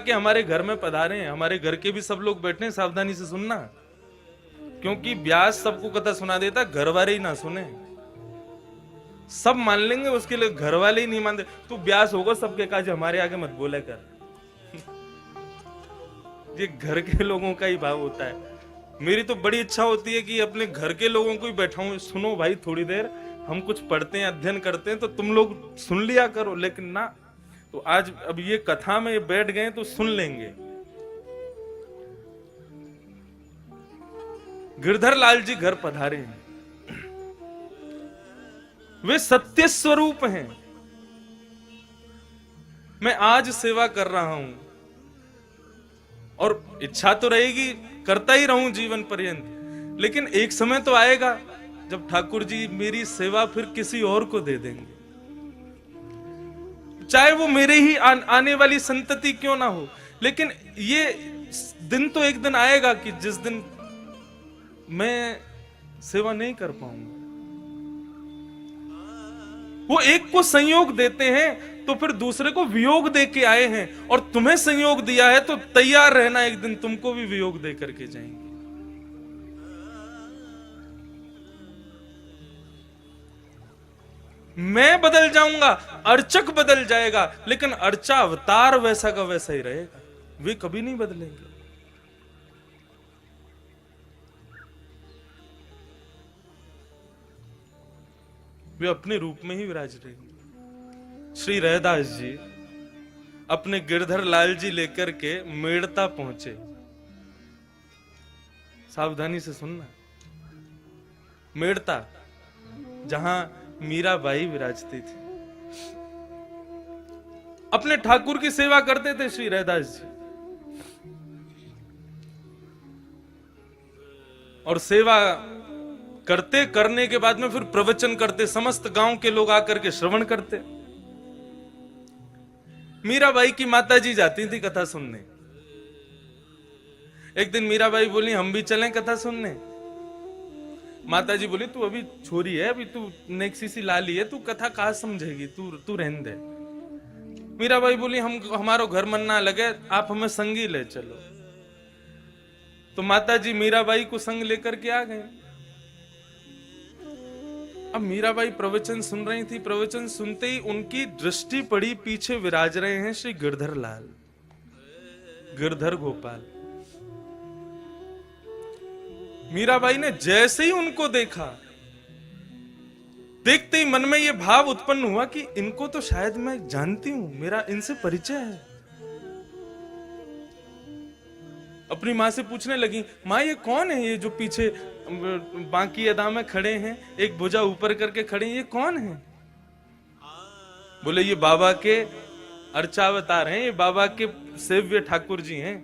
के हमारे घर में पधारे हैं, हमारे घर के भी सब लोग बैठे हैं, सावधानी से सुनना, क्योंकि व्यास सबको कथा सुना देता, घर वाले ही ना सुने। सब मान लेंगे, उसके लिए घर वाले ही नहीं मानते। तू व्यास होगा सबके काज, हमारे आगे मत बोले कर। ये घर के लोगों का ही भाव होता है। मेरी तो बड़ी इच्छा होती है कि अपने घर के लोगों को ही बैठाऊं, सुनो भाई थोड़ी देर, हम कुछ पढ़ते हैं, अध्ययन करते हैं, तो तुम लोग सुन लिया करो। लेकिन ना, तो आज अब ये कथा में बैठ गए तो सुन लेंगे। गिरधर लाल जी घर पधारे हैं, वे सत्य स्वरूप हैं। मैं आज सेवा कर रहा हूं और इच्छा तो रहेगी करता ही रहूं जीवन पर्यंत, लेकिन एक समय तो आएगा जब ठाकुर जी मेरी सेवा फिर किसी और को दे देंगे, चाहे वो मेरे ही आने वाली संतति क्यों ना हो। लेकिन ये दिन तो एक दिन आएगा कि जिस दिन मैं सेवा नहीं कर पाऊंगा। वो एक को संयोग देते हैं तो फिर दूसरे को वियोग दे के आए हैं, और तुम्हें संयोग दिया है तो तैयार रहना, एक दिन तुमको भी वियोग दे करके जाएंगे। मैं बदल जाऊंगा, अर्चक बदल जाएगा, लेकिन अर्चा अवतार वैसा का वैसा ही रहेगा, वे कभी नहीं बदलेंगे। वे अपने रूप में ही विराज रहेंगे। श्री रैदास जी अपने गिरधर लाल जी लेकर के मेड़ता पहुंचे। सावधानी से सुनना, मेड़ता जहां मीराबाई विराजती थी, अपने ठाकुर की सेवा करते थे श्री रैदास जी, और सेवा करते करने के बाद में फिर प्रवचन करते, समस्त गांव के लोग आकर के श्रवण करते। मीराबाई की माताजी जाती थी कथा सुनने। एक दिन मीराबाई बोली हम भी चलें कथा सुनने। माताजी बोली तू अभी छोरी है, अभी तू नेक्सी सी लाली है, तू कथा कहां समझेगी, तू रहने दे। मीराबाई बोली हमारो घर मन ना लगे, आप हमें संगी ले चलो। तो माताजी मीराबाई को संग लेकर के आ गए। अब मीराबाई प्रवचन सुन रही थी, प्रवचन सुनते ही उनकी दृष्टि पड़ी, पीछे विराज रहे हैं श्री गिरधर लाल, गिरधर गोपाल। मीराबाई ने जैसे ही उनको देखा, देखते ही मन में यह भाव उत्पन्न हुआ कि इनको तो शायद मैं जानती हूं, मेरा इनसे परिचय है। अपनी मां से पूछने लगी, मां ये कौन है, ये जो पीछे बांकी अदा में खड़े हैं, एक भुजा ऊपर करके खड़े हैं, ये कौन है? बोले ये बाबा के अर्चावतार हैं, ये बाबा के सेव्य ठाकुर जी हैं।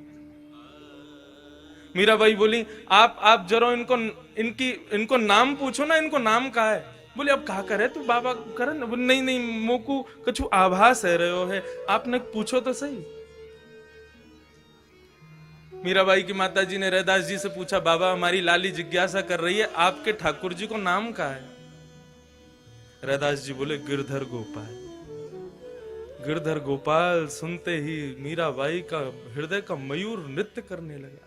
मीराबाई बोली आप जरा इनको नाम पूछो ना, इनको नाम कहा है? बोले अब कहा करे तू बाबा कर, नहीं मोकू कछु आभास है रहे हो है, आपने पूछो तो सही। मीराबाई की माताजी ने रैदास जी से पूछा, बाबा हमारी लाली जिज्ञासा कर रही है, आपके ठाकुर जी को नाम क्या है? रैदास जी बोले गिरधर गोपाल। गिरधर गोपाल सुनते ही मीराबाई का हृदय का मयूर नृत्य करने लगा।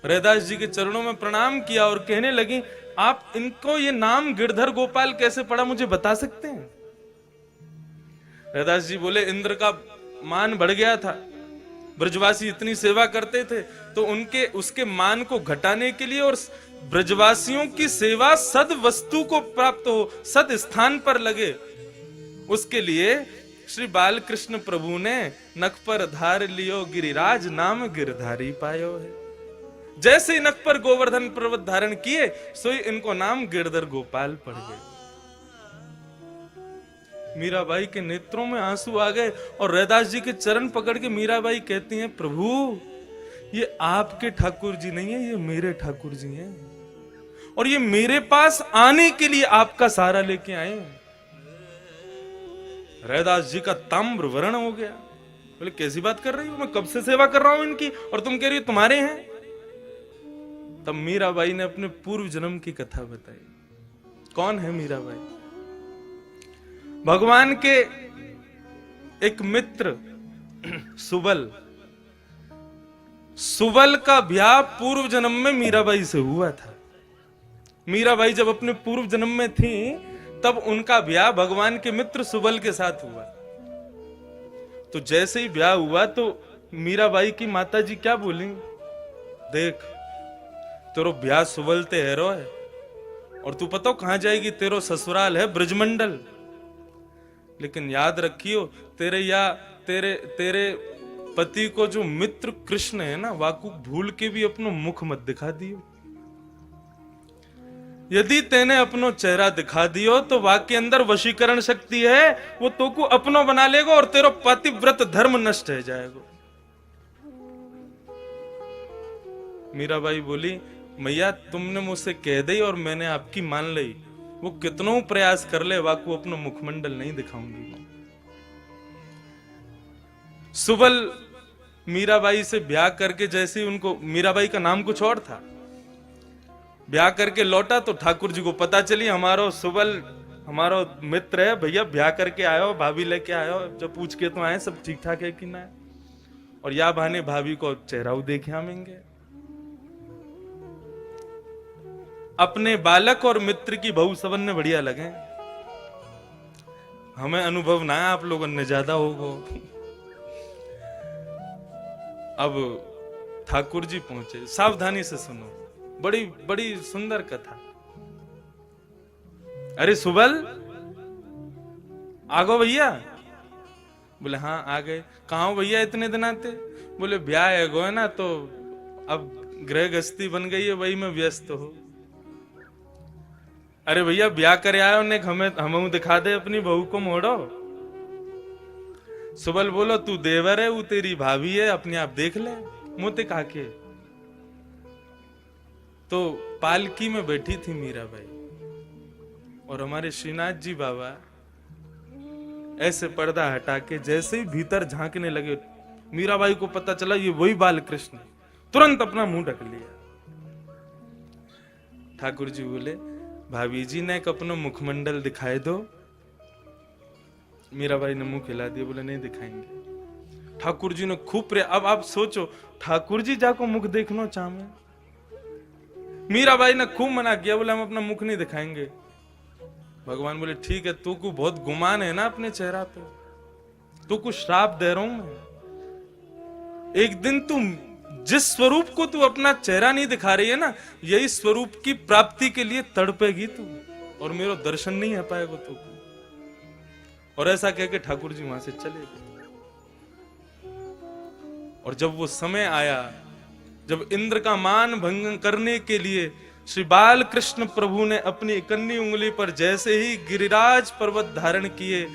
रैदास जी के चरणों में प्रणाम किया और कहने लगी, आप इनको ये नाम गिरधर गोपाल कैसे पड़ा, मुझे बता सकते हैं? रैदास जी बोले इंद्र का मान बढ़ गया था, ब्रजवासी इतनी सेवा करते थे, तो उसके मान को घटाने के लिए और ब्रजवासियों की सेवा सद वस्तु को प्राप्त हो, सद स्थान पर लगे, उसके लिए श्री बालकृष्ण प्रभु ने नख पर धार लियो गिरिराज, नाम गिरधारी पायो है। जैसे ही नख पर गोवर्धन पर्वत धारण किए, सोई इनको नाम गिरधर गोपाल पड़ गए। मीराबाई के नेत्रों में आंसू आ गए और रैदास जी के चरण पकड़ के मीराबाई कहती हैं, प्रभु ये आपके ठाकुर जी नहीं है, ये मेरे ठाकुर जी हैं, और ये मेरे पास आने के लिए आपका सहारा लेके आए हैं। रैदास जी का ताम्र वर्ण हो गया। बोले कैसी बात कर रही हो, मैं कब से सेवा कर रहा हूं इनकी, और तुम कह रही हो तुम्हारे हैं? तब मीराबाई ने अपने पूर्व जन्म की कथा बताई। कौन है मीराबाई? भगवान के एक मित्र सुबल, सुबल का ब्याह पूर्व जन्म में मीराबाई से हुआ था। मीराबाई जब अपने पूर्व जन्म में थी तब उनका ब्याह भगवान के मित्र सुबल के साथ हुआ। तो जैसे ही ब्याह हुआ तो मीराबाई की माताजी क्या बोली, देख तेरो ब्याह सुबल ते हैरो है और तू पता कहां जाएगी, तेरो ससुराल है ब्रजमंडल, लेकिन याद रखियो तेरे पति को जो मित्र कृष्ण है ना, वाकु भूल के भी अपनो मुख मत दिखा दियो। यदि तेने अपनो चेहरा दिखा दियो तो वाके अंदर वशीकरण शक्ति है, वो तो को अपनो बना लेगा और तेरो पतिव्रत धर्म नष्ट हो जाएगा। मीराबाई बोली, मैया तुमने मुझसे कह दी और मैंने आपकी मान ली, वो कितनों प्रयास कर ले वाकु अपनो मुखमंडल नहीं दिखाऊंगी। सुबल मीराबाई से ब्याह करके, जैसे ही उनको, मीराबाई का नाम कुछ और था, ब्याह करके लौटा तो ठाकुर जी को पता चली हमारो सुबल हमारो मित्र है, भैया ब्याह करके आयो, भाभी लेके आयो। जब पूछ के तो आए सब ठीक ठाक है कि ना है, और या बहाने भाभी को चेहरा देखे आमेंगे। अपने बालक और मित्र की बहू सबन ने बढ़िया लगे, हमें अनुभव ना है, आप लोगों ने ज्यादा होगा। अब ठाकुर जी पहुंचे, सावधानी से सुनो, बड़ी बड़ी सुंदर कथा। अरे सुबल आ गो भैया, बोले हाँ आ गए। कहाँ हो भैया इतने दिन आते? बोले ब्याह है गो है ना, तो अब गृह गृहस्थी बन गई है, वही में व्यस्त हो। अरे भैया ब्याह करे आयो ने, हमें दिखा दे अपनी बहू को मोड़ो। सुबल बोलो तू देवर है, वो तेरी भाभी है, अपने आप देख ले मोते काके। तो पालकी में बैठी थी मीराबाई और हमारे श्रीनाथ जी बाबा ऐसे पर्दा हटा के जैसे ही भीतर झांकने लगे, मीराबाई को पता चला ये वही बाल कृष्ण, तुरंत अपना मुंह ढक लिया। ठाकुर जी बोले भाभी जी ने एक अपना मुखमंडल दिखाए दो। मीराबाई ने मुंह खिला दिया, बोले नहीं दिखाएंगे। ठाकुर जी ने खूब अब आप सोचो, ठाकुर जी जाको मुख देखना चाहे, मीराबाई ने खूब मना किया, बोले हम अपना मुख नहीं दिखाएंगे। भगवान बोले ठीक है, तू को बहुत गुमान है ना अपने चेहरा पे, तू को श्राप दे रहा हूं मैं। एक दिन तुम जिस स्वरूप को तू अपना चेहरा नहीं दिखा रही है ना, यही स्वरूप की प्राप्ति के लिए तड़पेगी तू, और मेरा दर्शन नहीं आ पाएगा तू। और ऐसा कह के ठाकुर जी वहां से चले गए। और जब वो समय आया, जब इंद्र का मान भंग करने के लिए श्री बाल कृष्ण प्रभु ने अपनी इकन्नी उंगली पर जैसे ही गिरिराज पर्वत धारण किए,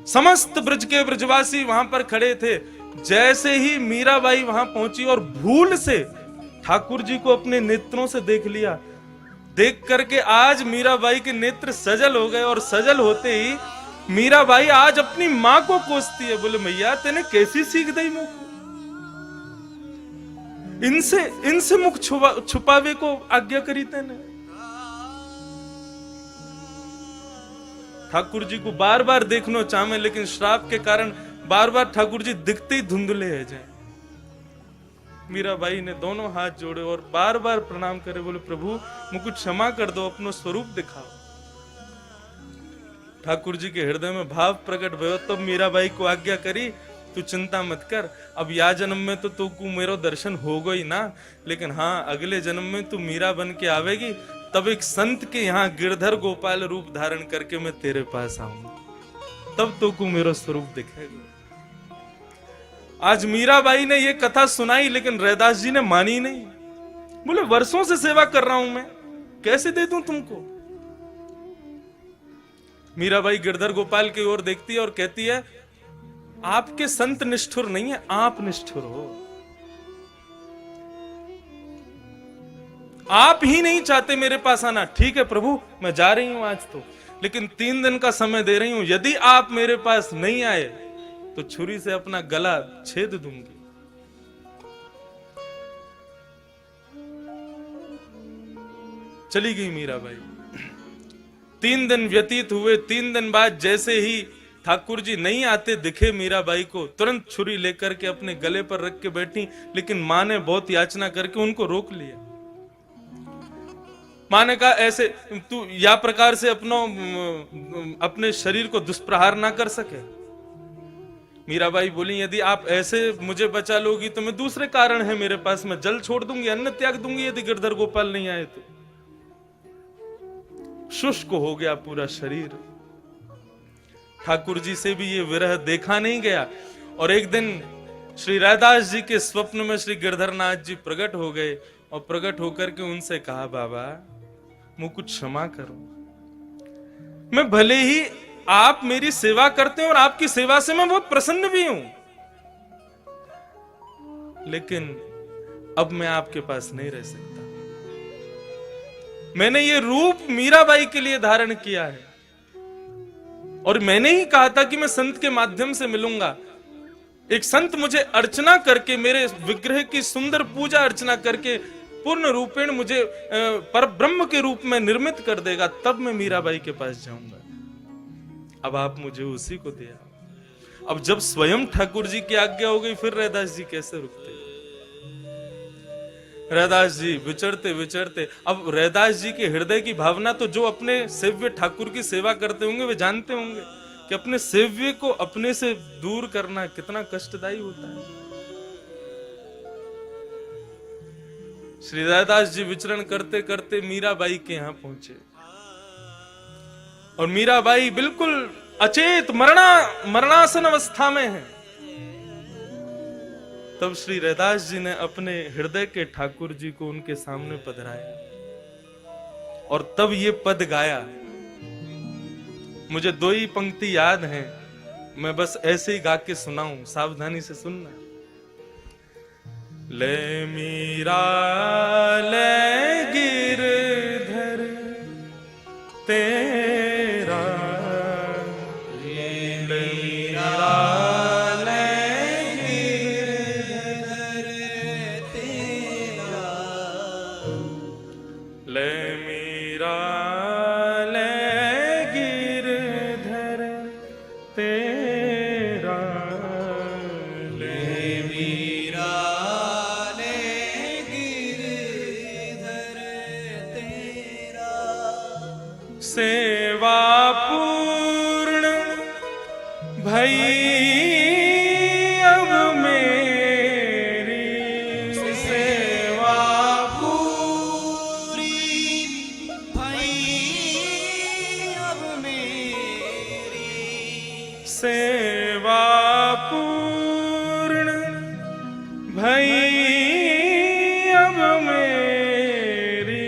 समस्त ब्रज के ब्रजवासी वहां पर खड़े थे। जैसे ही मीराबाई वहां पहुंची और भूल से ठाकुर जी को अपने नेत्रों से देख लिया, देख करके आज मीराबाई के नेत्र सजल हो गए। और सजल होते ही मीराबाई आज अपनी मां को कोसती है, बोले मैया तेने कैसी सीख दी मुख, इनसे मुख छुपावे को आज्ञा करी तेने। ठाकुर जी को बार बार देखना चाहे, लेकिन श्राप के कारण बार बार ठाकुर जी दिखते ही धुंधले है जाए। मीराबाई ने दोनों हाथ जोड़े और बार बार प्रणाम करे, बोले प्रभु मुझको क्षमा कर दो, अपनो स्वरूप दिखाओ। ठाकुर जी के हृदय में भाव प्रकट भयो, तब मीराबाई को आज्ञा करी तू चिंता मत कर, अब या जन्म में तो तू को मेरो दर्शन होगा ही ना, लेकिन हाँ अगले जन्म में तू मीरा बन के आवेगी, तब एक संत के यहाँ गिरधर गोपाल रूप धारण करके मैं तेरे पास आऊंगा, तब तो को मेरो स्वरूप दिखेगा। आज मीराबाई ने ये कथा सुनाई, लेकिन रैदास जी ने मानी नहीं। बोले वर्षों से सेवा कर रहा हूं मैं, कैसे दे दूं तुमको। मीराबाई गिरधर गोपाल की ओर देखती है और कहती है आपके संत निष्ठुर नहीं है, आप निष्ठुर हो। आप ही नहीं चाहते मेरे पास आना, ठीक है प्रभु मैं जा रही हूं आज तो, लेकिन 3 दिन का समय दे रही हूं, यदि आप मेरे पास नहीं आए तो छुरी से अपना गला छेद दूंगी। चली गई मीराबाई। 3 दिन व्यतीत हुए। 3 दिन बाद जैसे ही ठाकुर जी नहीं आते दिखे मीराबाई को, तुरंत छुरी लेकर के अपने गले पर रख के बैठी, लेकिन मां ने बहुत याचना करके उनको रोक लिया। मां ने कहा ऐसे तू या प्रकार से अपने शरीर को दुष्प्रहार ना कर सके। मीराबाई बोली यदि आप ऐसे मुझे बचा लोगी तो मैं दूसरे कारण है मेरे पास, मैं जल छोड़ दूंगी, अन्न त्याग दूंगी यदि गिरधर गोपाल नहीं आए तो। शुष्क हो गया पूरा शरीर। ठाकुर जी से भी ये विरह देखा नहीं गया। और एक दिन श्री रैदास जी के स्वप्न में श्री गिरधरनाथ जी प्रकट हो गए और प्रकट होकर के उनसे कहा, बाबा मुझे कुछ क्षमा करो, मैं भले ही आप मेरी सेवा करते हैं और आपकी सेवा से मैं बहुत प्रसन्न भी हूं, लेकिन अब मैं आपके पास नहीं रह सकता। मैंने ये रूप मीराबाई के लिए धारण किया है और मैंने ही कहा था कि मैं संत के माध्यम से मिलूंगा। एक संत मुझे अर्चना करके, मेरे विग्रह की सुंदर पूजा अर्चना करके पूर्ण रूपेण मुझे पर ब्रह्म के रूप में निर्मित कर देगा, तब मैं मीराबाई के पास जाऊंगा। अब आप मुझे उसी को दिया। अब जब स्वयं ठाकुर जी की आज्ञा हो गई, फिर रैदास जी कैसे रुकते? रैदास जी विचरते विचरते, अब रैदास जी के हृदय की भावना तो जो अपने सेव्य ठाकुर की सेवा करते होंगे वे जानते होंगे कि अपने सेव्य को अपने से दूर करना कितना कष्टदायी होता है। श्री रैदास जी विचरण करते करते मीराबाई के यहां पहुंचे और मीराबाई बिल्कुल अचेत मरणासन अवस्था में है। तब श्री रैदास जी ने अपने हृदय के ठाकुर जी को उनके सामने पधराया और तब ये पद गाया। मुझे 2 ही पंक्ति याद हैं, मैं बस ऐसे ही गा के सुनाऊं, सावधानी से सुनना। ले मीरा ले गिरधर तेरा, सेवा पूर्ण भई अब मेरी, सेवा पूरी भई अब मेरी, सेवा पूर्ण भई अब मेरी,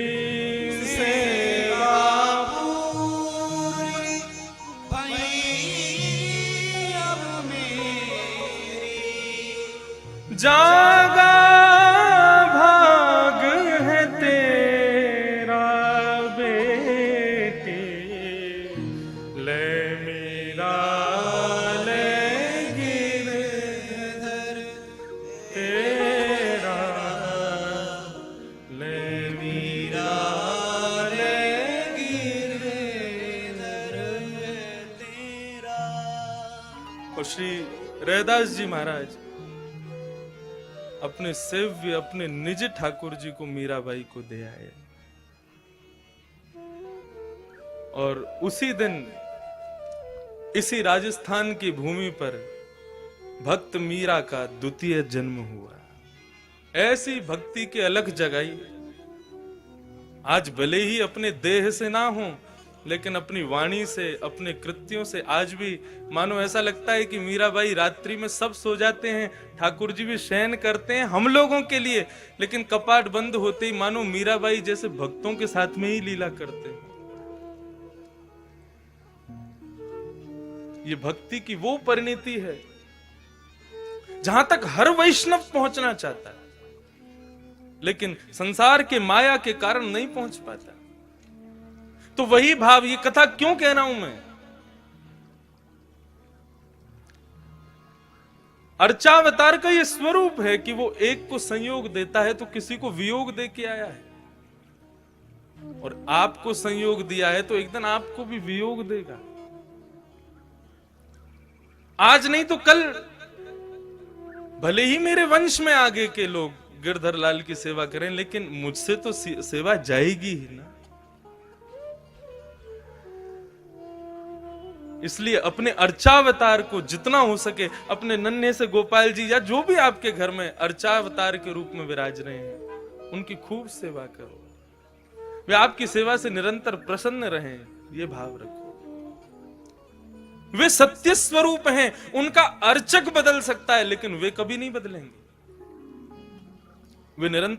जागा भाग है तेरा बेटी, ले मीरा ले गिरधर तेरा, ले मीरा ले गिरधर तेरा। और श्री रैदास जी महाराज अपने सेव्य, अपने निज ठाकुर जी को मीराबाई को दे आए। और उसी दिन इसी राजस्थान की भूमि पर भक्त मीरा का द्वितीय जन्म हुआ। ऐसी भक्ति के अलख जगाई। आज भले ही अपने देह से ना हो, लेकिन अपनी वाणी से, अपने कृत्यों से आज भी मानो ऐसा लगता है कि मीराबाई रात्रि में सब सो जाते हैं, ठाकुर जी भी शयन करते हैं हम लोगों के लिए, लेकिन कपाट बंद होते ही मानो मीराबाई जैसे भक्तों के साथ में ही लीला करते हैं। ये भक्ति की वो परिणति है जहां तक हर वैष्णव पहुंचना चाहता है, लेकिन संसार के माया के कारण नहीं पहुंच पाता। तो वही भाव, ये कथा क्यों कह रहा हूं मैं? अर्चावतार का ये स्वरूप है कि वो एक को संयोग देता है तो किसी को वियोग दे के आया है, और आपको संयोग दिया है तो एक दिन आपको भी वियोग देगा। आज नहीं तो कल भले ही मेरे वंश में आगे के लोग गिरधर लाल की सेवा करें, लेकिन मुझसे तो सेवा जाएगी ही ना। इसलिए अपने अर्चावतार को जितना हो सके, अपने नन्हे से गोपाल जी या जो भी आपके घर में अर्चावतार के रूप में विराज रहे हैं, उनकी खूब सेवा करो। वे आपकी सेवा से निरंतर प्रसन्न रहें, ये भाव रखो। वे सत्य स्वरूप हैं, उनका अर्चक बदल सकता है लेकिन वे कभी नहीं बदलेंगे। वे निरंतर